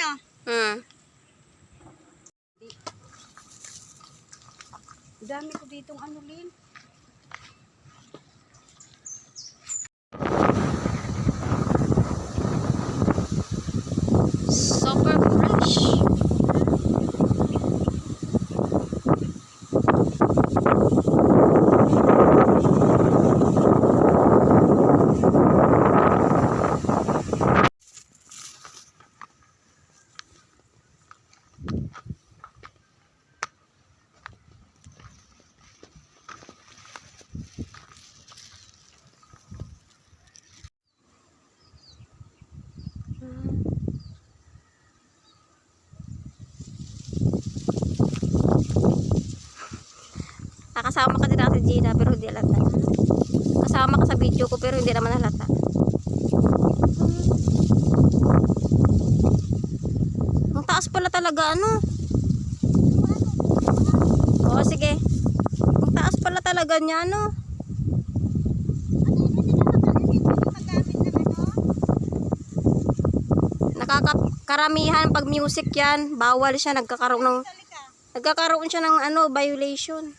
ano? Dami ko ditong ano, Lin. Super fresh. Kasama ka din natin, Gina, pero hindi halata. Kasama ka sa video ko, pero hindi naman halata. Ang taas pala talaga, ano? Oo, sige. Ang taas pala talaga niya, ano? Nakakakaramihan pag music yan, bawal siya, nagkakaroon siya ng ano, violation.